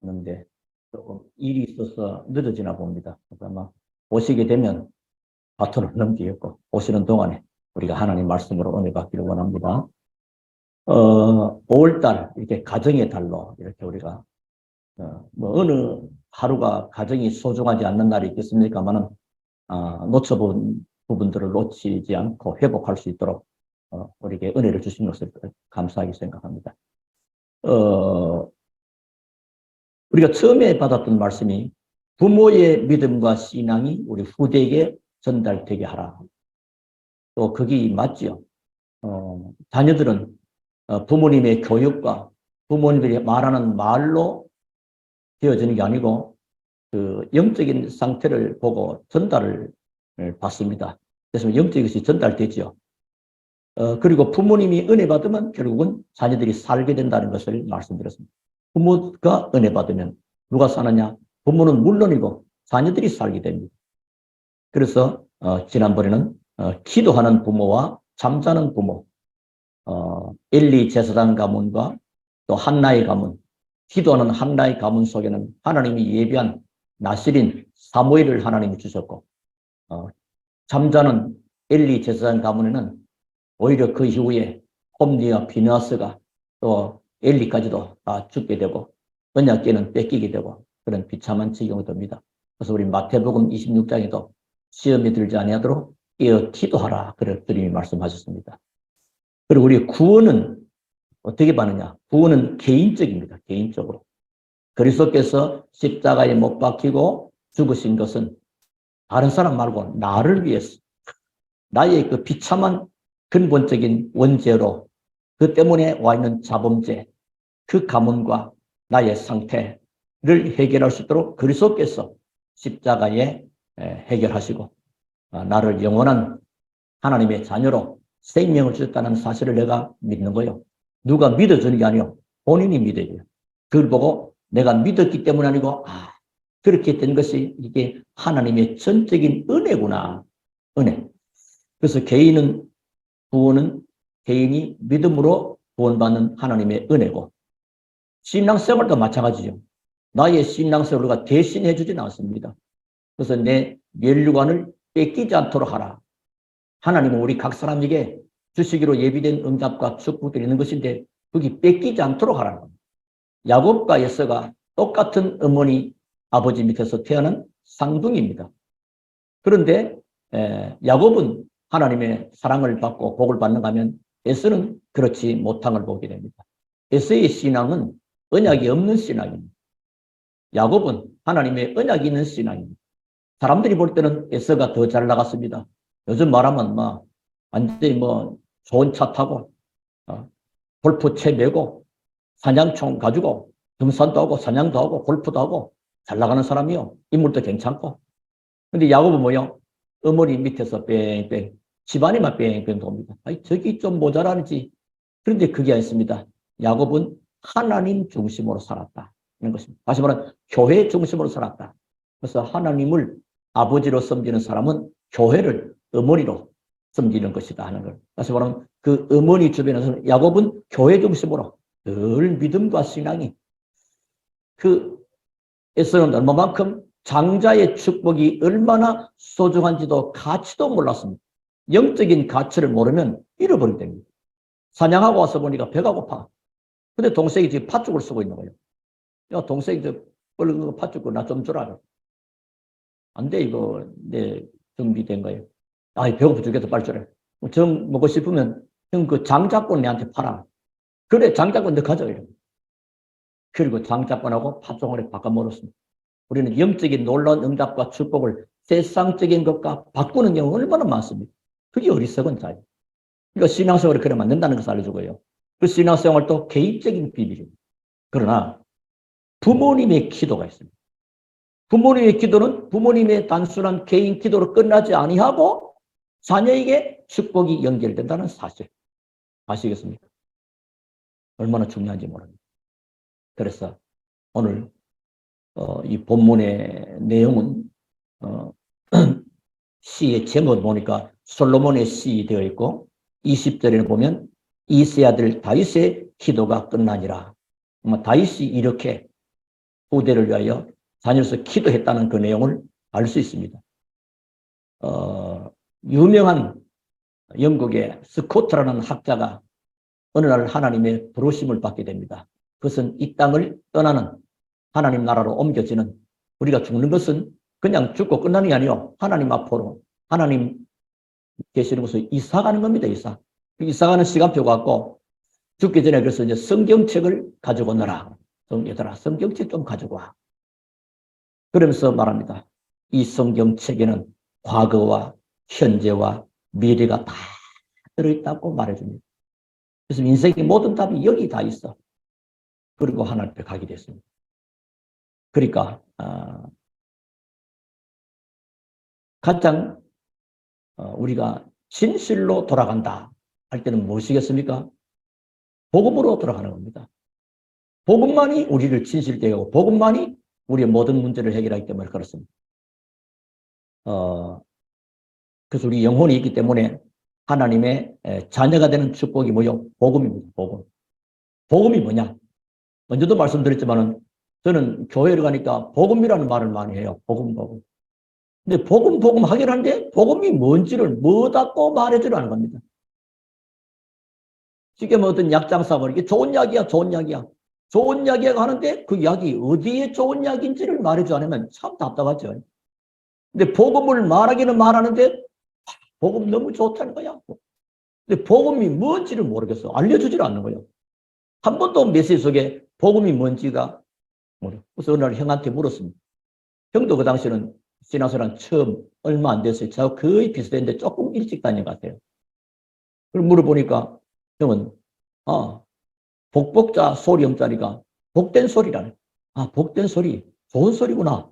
하는데 조금 일이 있어서 늦어지나 봅니다. 그래서 아마 오시게 되면 바톤을 넘기겠고 오시는 동안에 우리가 하나님 말씀으로 은혜 받기를 원합니다. 5월달 이렇게 가정의 달로 이렇게 우리가 뭐 어느 하루가 가정이 소중하지 않는 날이 있겠습니까만은 놓쳐본 부분들을 놓치지 않고 회복할 수 있도록 우리에게 은혜를 주신 것을 감사하게 생각합니다. 우리가 처음에 받았던 말씀이 부모의 믿음과 신앙이 우리 후대에게 전달되게 하라. 또 그게 맞지요. 자녀들은 부모님의 교육과 부모님들이 말하는 말로 되어지는 게 아니고 그 영적인 상태를 보고 전달을 받습니다. 그래서 영적인 것이 전달되죠. 그리고 부모님이 은혜 받으면 결국은 자녀들이 살게 된다는 것을 말씀드렸습니다. 부모가 은혜 받으면 누가 사느냐? 부모는 물론이고 자녀들이 살게 됩니다. 그래서 지난번에는 기도하는 부모와 잠자는 부모, 엘리 제사장 가문과 또 한나의 가문, 기도하는 한나의 가문 속에는 하나님이 예비한 나실인 사무엘을 하나님이 주셨고 잠자는 엘리 제사장 가문에는 오히려 그 이후에 홈리와 비느하스가 또 엘리까지도 다 죽게 되고 언약궤는 뺏기게 되고 그런 비참한 지경이 됩니다. 그래서 우리 마태복음 26장에도 시험에 들지 아니하도록 깨어 기도하라 그런 주님이 말씀하셨습니다. 그리고 우리 구원은 어떻게 받느냐? 구원은 개인적입니다. 개인적으로. 그리스도께서 십자가에 못 박히고 죽으신 것은 다른 사람 말고 나를 위해서 나의 그 비참한 근본적인 원죄로 그 때문에 와 있는 자범죄, 그 가문과 나의 상태를 해결할 수 있도록 그리스도께서 십자가에 해결하시고 나를 영원한 하나님의 자녀로 생명을 주셨다는 사실을 내가 믿는 거예요. 누가 믿어주는 게 아니요. 본인이 믿어야 돼요. 그걸 보고 내가 믿었기 때문이 아니고 그렇게 된 것이 이게 하나님의 전적인 은혜구나. 은혜. 그래서 구원은 개인이 믿음으로 구원받는 하나님의 은혜고 신앙생활도 마찬가지죠. 나의 신앙생활을 우리가 대신해 주진 않습니다. 그래서 내 면류관을 뺏기지 않도록 하라. 하나님은 우리 각 사람에게 주시기로 예비된 응답과 축복들이 있는 것인데 그게 뺏기지 않도록 하라는 겁니다. 야곱과 에서가 똑같은 어머니 아버지 밑에서 태어난 쌍둥이입니다. 그런데 야곱은 하나님의 사랑을 받고 복을 받는가 하면 에서는 그렇지 못한 걸 보게 됩니다. 에서의 신앙은 언약이 없는 신앙입니다. 야곱은 하나님의 언약이 있는 신앙입니다. 사람들이 볼 때는 에서가 더 잘 나갔습니다. 요즘 말하면 완전히 좋은 차 타고 골프채 메고 사냥총 가지고 등산도 하고 사냥도 하고 골프도 하고 잘 나가는 사람이요. 인물도 괜찮고. 근데 야곱은 뭐요? 어머니 밑에서 뺑뺑 집안에만 뺑뺑 돕니다. 저기 좀 모자라는지. 그런데 그게 아니습니다. 야곱은 하나님 중심으로 살았다. 이런 것입니다. 다시 말하면 교회 중심으로 살았다. 그래서 하나님을 아버지로 섬기는 사람은 교회를 어머니로 섬기는 것이다 하는 걸. 다시 말하면 그 어머니 주변에서 야곱은 교회 중심으로 늘 믿음과 신앙이 에서는 얼마만큼 장자의 축복이 얼마나 소중한지도 가치도 몰랐습니다. 영적인 가치를 모르면 잃어버리게 됩니다. 사냥하고 와서 보니까 배가 고파. 근데 동생이 지금 팥죽을 쓰고 있는 거예요. 야, 동생이 얼른 팥죽 나 좀 주라. 안 돼, 이거 내 준비된 거예요. 배고파 죽겠다, 빨리 주래. 정 먹고 싶으면 형 그 장자권 내한테 팔아. 그래, 장자권 너 가져. 이러고. 그리고 장자권하고 팥종을 바꿔 먹었습니다. 우리는 영적인 놀라운 응답과 축복을 세상적인 것과 바꾸는 경우가 얼마나 많습니다. 그게 어리석은 자예요. 그러니까 신앙생활을 그러면 안 된다는 것을 알려주고요. 그 신앙생활도 개인적인 비밀입니다. 그러나 부모님의 기도가 있습니다. 부모님의 기도는 부모님의 단순한 개인 기도로 끝나지 아니하고 자녀에게 축복이 연결된다는 사실. 아시겠습니까? 얼마나 중요한지 모릅니다. 그래서 오늘 이 본문의 내용은 시의 제목을 보니까 솔로몬의 시 되어 있고 20절에는 보면 이세 아들 다윗의 기도가 끝나니라. 다윗이 이렇게 후대를 위하여 자녀로서 기도했다는 그 내용을 알 수 있습니다. 유명한 영국의 스코트라는 학자가 어느 날 하나님의 부르심을 받게 됩니다. 그것은 이 땅을 떠나는 하나님 나라로 옮겨지는, 우리가 죽는 것은 그냥 죽고 끝나는 게 아니요, 하나님 앞으로, 하나님 계시는 곳으로 이사 가는 겁니다. 이사 가는 시간표 갖고 죽기 전에 그래서 이제 성경책을 가지고 오너라. 얘들아, 성경책 좀 가지고 와. 그러면서 말합니다. 이 성경책에는 과거와 현재와 미래가 다 들어있다고 말해줍니다. 그래서 인생의 모든 답이 여기 다 있어. 그리고 하나님 앞에 가게 됐습니다. 그러니까 가장 우리가 진실로 돌아간다 할 때는 무엇이겠습니까? 복음으로 돌아가는 겁니다. 복음만이 우리를 진실되게 하고 복음만이 우리의 모든 문제를 해결하기 때문에 그렇습니다. 그래서 우리 영혼이 있기 때문에 하나님의 자녀가 되는 축복이 뭐요? 복음입니다. 복음이 뭐냐? 먼저도 말씀드렸지만은 저는 교회를 가니까 복음이라는 말을 많이 해요. 복음. 근데 복음 하긴 한데 복음이 뭔지를 뭐다고 말해주라는 겁니다. 지금 어떤 약장사가 이게 좋은 약이야. 좋은 약이야 하는데 그 약이 어디에 좋은 약인지를 말해주지 않으면 참 답답하죠. 근데 복음을 말하기는 말하는데 복음 너무 좋다는 거야. 근데 복음이 뭔지를 모르겠어. 알려주질 않는 거예요. 한 번도 메시지 속에 복음이 뭔지가 모르겠어요. 그래서 어느 날 형한테 물었습니다. 형도 그 당시에는 신앙생활 처음 얼마 안 됐어요. 저하고 거의 비슷했는데 조금 일찍 다닌 것 같아요. 그걸 물어보니까 형은 복복자 소리 엄자리가 복된 소리라네. 복된 소리, 좋은 소리구나.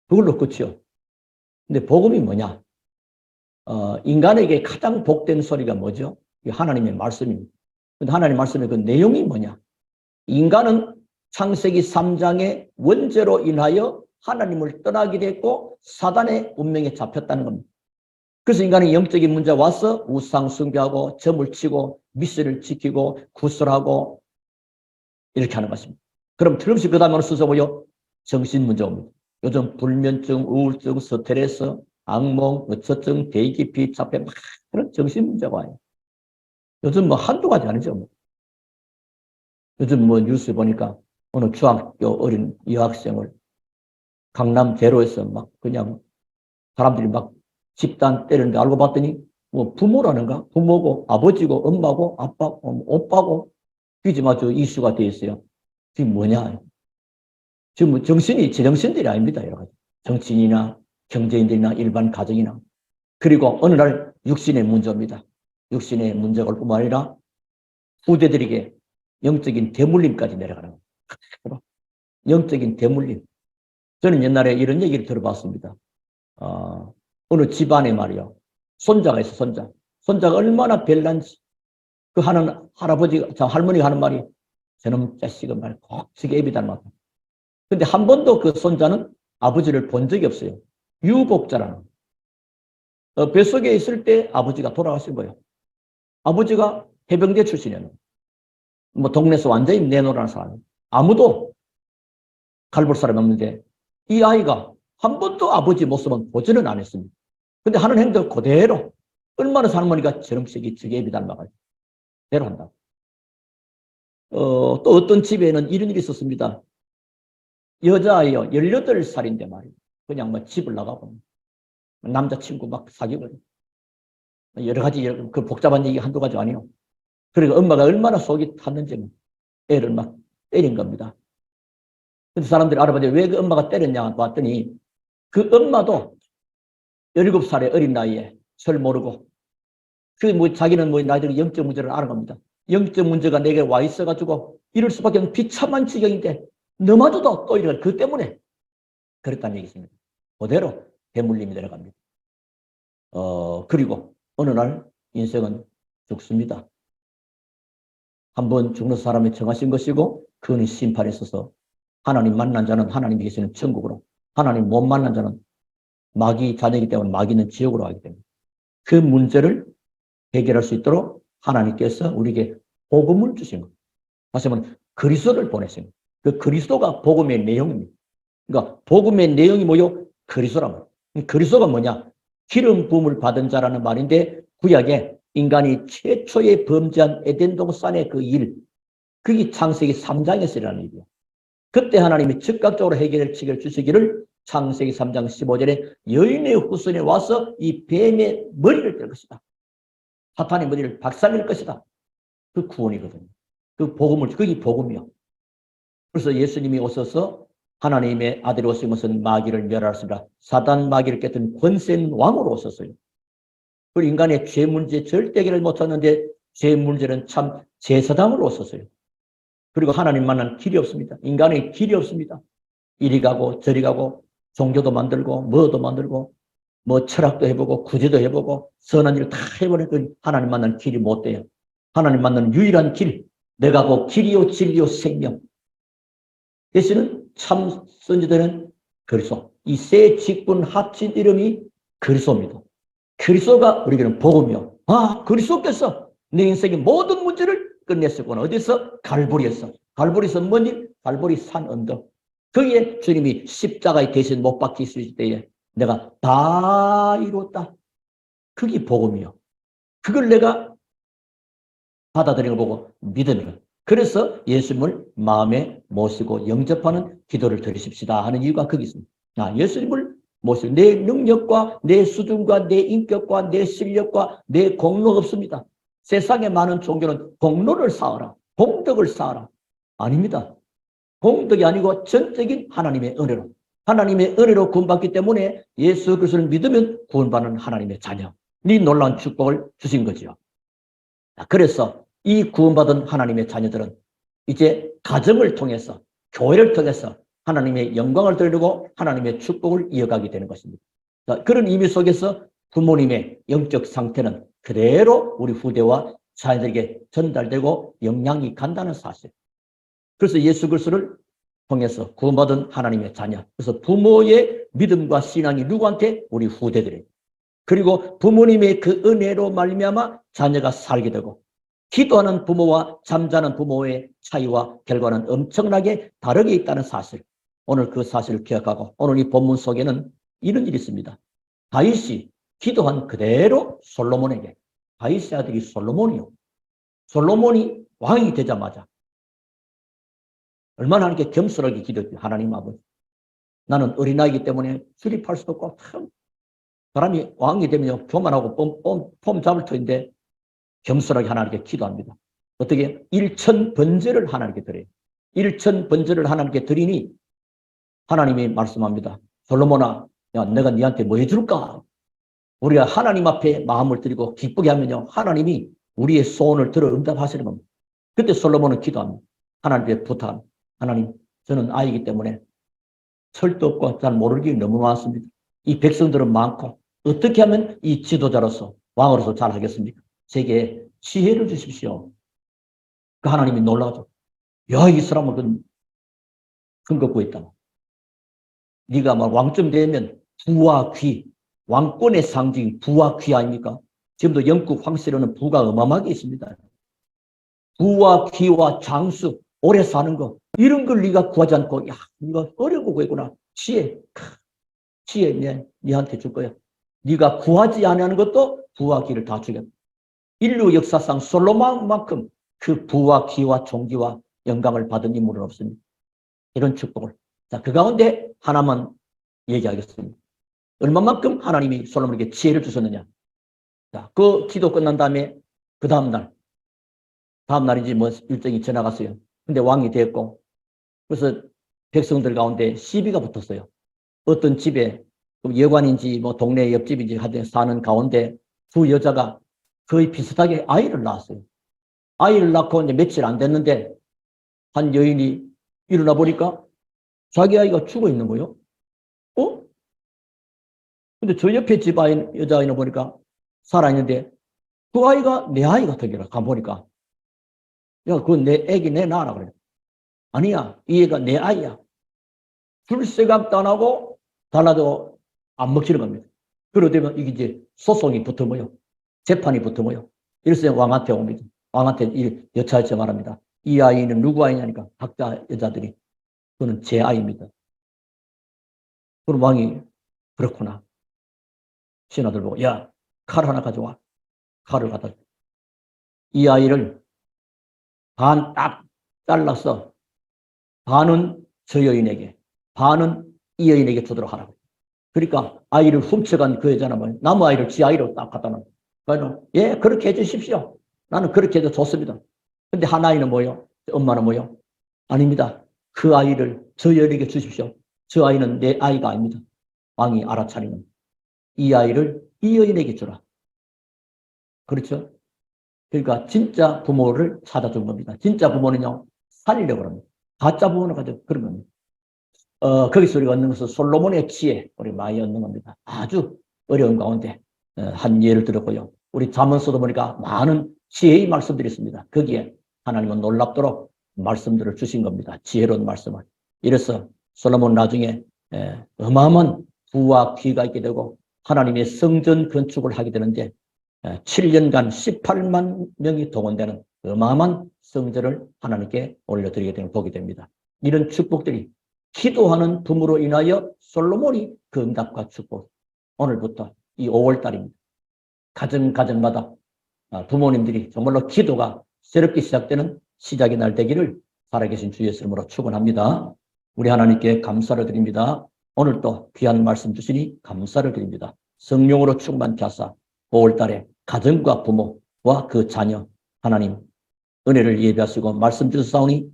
그걸로 끝이요. 근데 복음이 뭐냐? 인간에게 가장 복된 소리가 뭐죠? 하나님의 말씀입니다. 근데 하나님의 말씀의 그 내용이 뭐냐? 인간은 창세기 3장의 원죄로 인하여 하나님을 떠나게 됐고 사단의 운명에 잡혔다는 겁니다. 그래서 인간이 영적인 문제가 와서 우상 숭배하고 점을 치고 미션을 지키고 구설하고 이렇게 하는 것입니다. 그럼 틀림없이 그 다음으로 순서 뭐요? 정신 문제 옵니다. 요즘 불면증, 우울증, 스트레스, 악몽, 저증, 대기피, 자폐 그런 정신 문제가 와요. 요즘 뭐 한두 가지 아니죠. 요즘 뭐 뉴스 보니까 어느 중학교 어린 여학생을 강남 대로에서 막 그냥 사람들이 막 집단 때리는데 알고 봤더니 뭐 부모라는가? 부모고 아버지고 엄마고 아빠, 오빠고 그게 아주 이슈가 되어 있어요. 그게 뭐냐? 지금 뭐 정신이 제정신들이 아닙니다. 여러 가지. 정치인이나 경제인들이나 일반 가정이나. 그리고 어느 날 육신의 문제입니다. 육신의 문제가 올 뿐만 아니라 후대들에게 영적인 대물림까지 내려가는 거예요. 영적인 대물림. 저는 옛날에 이런 얘기를 들어봤습니다. 어느 집안에 말이요. 손자가 있어, 손자. 손자가 얼마나 별난지. 그 하는 할아버지가, 할머니가 하는 말이 저놈 자식은 말 꼭 지게 애비단 말이야. 근데 한 번도 그 손자는 아버지를 본 적이 없어요. 유복자라는. 뱃속에 있을 때 아버지가 돌아가신 거예요. 아버지가 해병대 출신이에요. 뭐 동네에서 완전히 내놓으라는 사람. 아무도 갈볼 사람이 없는데 이 아이가 한 번도 아버지 모습은 보지는 안 했습니다. 근데 하는 행동 그대로 얼마나 할머니가 저놈 새끼 지게 애비단 말이야. 대로 한다. 또 어떤 집에는 이런 일이 있었습니다. 여자아이요, 18살인데 말이에요. 그냥 뭐 집을 나가고, 남자친구 막 사귀고, 여러 가지, 그 복잡한 얘기 한두 가지 아니에요. 그리고 엄마가 얼마나 속이 탔는지 애를 막 때린 겁니다. 근데 사람들이 알아보지 왜 그 엄마가 때렸냐 봤더니 그 엄마도 17살의 어린 나이에 설 모르고, 그 뭐 자기는 뭐 나이들이 영적 문제를 아는 겁니다. 영적 문제가 내게 와 있어가지고 이럴 수밖에 없는 비참한 지경인데 너마저도 또 이런 그 때문에 그랬다는 얘기입니다. 그대로 대물림이 내려갑니다. 그리고 어느 날 인생은 죽습니다. 한번 죽는 사람이 정하신 것이고 그는 심판에 있어서 하나님 만난 자는 하나님이 계시는 천국으로, 하나님 못 만난 자는 마귀 자녀이기 때문에 마귀는 지옥으로 가기 때문에 그 문제를 해결할 수 있도록 하나님께서 우리에게 복음을 주신 겁니다. 다시 한번 그리스도를 보내신 겁니다. 그 그리스도가 복음의 내용입니다. 그러니까 복음의 내용이 뭐요? 그리스도라면. 그리스도가 뭐냐? 기름 부음을 받은 자라는 말인데 구약에 인간이 최초에 범죄한 에덴 동산의 그 일, 그게 창세기 3장에서 일어나는 일이에요. 그때 하나님이 즉각적으로 해결을 주시기를 창세기 3장 15절에 여인의 후손에 와서 이 뱀의 머리를 뗄 것이다. 사탄의 머리를 박살낼 것이다. 그 구원이거든요. 그 복음을, 그게 복음이요. 그래서 예수님이 오셔서 하나님의 아들이 오신 것은 마귀를 멸하였습니다. 사단 마귀를 깨뜨린 권세인 왕으로 오셨어요. 그리고 인간의 죄 문제 절대 해결을 못하는데 죄 문제는 참 제사장으로 오셨어요. 그리고 하나님 만난 길이 없습니다. 인간의 길이 없습니다. 이리 가고 저리 가고 종교도 만들고 뭐도 만들고 뭐 철학도 해보고 구제도 해보고 선한 일을 다 해보니까 하나님 만나는 길이 못 돼요. 하나님 만나는 유일한 길, 내가 곧 길이요 진리요 생명. 예수는 참 선지자는 그리스도. 이 세 직분 합친 이름이 그리스도입니다. 그리스도가 우리에게는 복음이요. 아, 그리스도께서 내 인생의 모든 문제를 끝냈었구나. 어디서? 갈보리에서. 갈보리에서 뭔 일? 갈보리 산 언덕. 거기에 주님이 십자가에 대신 못 박히실 때에 내가 다 이뤘다. 그게 복음이요. 그걸 내가 받아들이는 거 보고 믿으는 거예요. 그래서 예수님을 마음에 모시고 영접하는 기도를 드리십시다 하는 이유가 거기 있습니다. 예수님을 모시고 내 능력과 내 수준과 내 인격과 내 실력과 내 공로가 없습니다. 세상에 많은 종교는 공로를 쌓아라. 공덕을 쌓아라. 아닙니다. 공덕이 아니고 전적인 하나님의 은혜로. 하나님의 은혜로 구원받기 때문에 예수 그리스도를 믿으면 구원받는 하나님의 자녀. 이 놀라운 축복을 주신 거죠. 그래서 이 구원받은 하나님의 자녀들은 이제 가정을 통해서 교회를 통해서 하나님의 영광을 드리고 하나님의 축복을 이어가게 되는 것입니다. 그런 의미 속에서 부모님의 영적 상태는 그대로 우리 후대와 자녀들에게 전달되고 영향이 간다는 사실. 그래서 예수 그리스도를 통해서 구원받은 하나님의 자녀. 그래서 부모의 믿음과 신앙이 누구한테? 우리 후대들에게. 그리고 부모님의 그 은혜로 말미암아 자녀가 살게 되고 기도하는 부모와 잠자는 부모의 차이와 결과는 엄청나게 다르게 있다는 사실. 오늘 그 사실을 기억하고 오늘 이 본문 속에는 이런 일이 있습니다. 다윗이 기도한 그대로 솔로몬에게. 다윗의 아들이 솔로몬이요. 솔로몬이 왕이 되자마자 얼마나 하나님께 겸손하게 기도했지. 하나님 아버지. 나는 어린아이기 때문에 출입할 수도 없고 참 사람이 왕이 되면 교만하고 폼 잡을 터인데 겸손하게 하나님께 기도합니다. 어떻게? 1000번제를 하나님께 드려요. 1000번제를 하나님께 드리니 하나님이 말씀합니다. 솔로몬아, 야, 내가 네한테 뭐 해줄까? 우리가 하나님 앞에 마음을 드리고 기쁘게 하면요. 하나님이 우리의 소원을 들어 응답하시는 겁니다. 그때 솔로몬은 기도합니다. 하나님께 부탁합니다. 하나님, 저는 아이기 때문에 철도 없고 잘 모를 일이 너무 많습니다. 이 백성들은 많고 어떻게 하면 이 지도자로서 왕으로서 잘 하겠습니까? 제게 지혜를 주십시오. 그 하나님이 놀라죠. 야, 이 사람은 근거고 있다. 네가 막 왕쯤 되면 부와 귀, 왕권의 상징 부와 귀 아닙니까? 지금도 영국 황실에는 부가 어마어마하게 있습니다. 부와 귀와 장수, 오래 사는 거 이런 걸 네가 구하지 않고 야, 네가 어려고 구했구나. 지혜, 네한테 줄 거야. 네가 구하지 않는 것도 부와 귀를 다 주겠다. 인류 역사상 솔로몬만큼 그 부와 귀와 존귀와 영광을 받은 인물은 없습니다. 이런 축복을. 자, 그 가운데 하나만 얘기하겠습니다. 얼마만큼 하나님이 솔로몬에게 지혜를 주셨느냐. 자, 그 기도 끝난 다음에 그 다음날인지 뭐 일정이 지나갔어요. 근데 왕이 됐고, 그래서 백성들 가운데 시비가 붙었어요. 어떤 집에 여관인지 뭐 동네 옆집인지 하여튼 사는 가운데 두 여자가 거의 비슷하게 아이를 낳았어요. 아이를 낳고 이제 며칠 안 됐는데 한 여인이 일어나 보니까 자기 아이가 죽어 있는 거예요. 근데 저 옆에 집 여자아이는 보니까 살아있는데 그 아이가 내 아이 같은 게라 가보니까 야, 그거 내 애기 내놔라 그래. 아니야, 이 애가 내 아이야. 출세각도 안 하고 달라도 안 먹히는 겁니다. 그러되면 이게 이제 소송이 붙으며요. 재판이 붙으며요. 이래서 왕한테 옵니다. 왕한테 여차여차 말합니다. 이 아이는 누구 아이냐니까 각자 여자들이 그는 제 아이입니다. 그럼 왕이 그렇구나. 신하들 보고 야, 칼 하나 가져와. 칼을 갖다 줘. 이 아이를 반 딱 잘라서 반은 저 여인에게, 반은 이 여인에게 주도록 하라고. 그러니까 아이를 훔쳐간 그 여자는 나무 아이를 지 아이로 딱 갖다 놓은. 그래서 예, 그렇게 해주십시오. 나는 그렇게 해도 좋습니다. 근데 한 아이는 뭐요? 엄마는 뭐요? 아닙니다. 그 아이를 저 여인에게 주십시오. 저 아이는 내 아이가 아닙니다. 왕이 알아차리는 이 아이를 이 여인에게 주라. 그렇죠? 그러니까 진짜 부모를 찾아준 겁니다. 진짜 부모는요, 살리려고 합니다. 가짜 부모는 가지고 그런 겁니다. 거기서 우리가 얻는 것은 솔로몬의 지혜, 우리 많이 얻는 겁니다. 아주 어려운 가운데 한 예를 들었고요. 우리 잠언서도 보니까 많은 지혜의 말씀들이 있습니다. 거기에 하나님은 놀랍도록 말씀들을 주신 겁니다. 지혜로운 말씀을. 이래서 솔로몬 나중에 어마어마한 부와 귀가 있게 되고 하나님의 성전 건축을 하게 되는데 7년간 18만 명이 동원되는 어마어마한 성전을 하나님께 올려드리게 되는 복이 됩니다. 이런 축복들이 기도하는 부모로 인하여 솔로몬이 그 응답과 축복. 오늘부터 이 5월달입니다. 가정마다 부모님들이 정말로 기도가 새롭게 시작되는 시작의 날 되기를 살아계신 주 예수 이름으로 축원합니다. 우리 하나님께 감사를 드립니다. 오늘 또 귀한 말씀 주시니 감사를 드립니다. 성령으로 충만케 하사 5월달에 가정과 부모와 그 자녀 하나님 은혜를 예비하시고 말씀 주사오니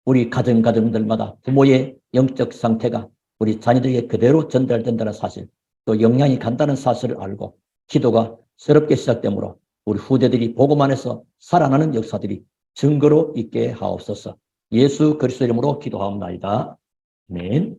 우리 가정들마다 부모의 영적 상태가 우리 자녀들에게 그대로 전달된다는 사실, 또 영향이 간다는 사실을 알고 기도가 새롭게 시작되므로 우리 후대들이 보고만 해서 살아나는 역사들이 증거로 있게 하옵소서. 예수 그리스도 이름으로 기도하옵나이다. 아멘.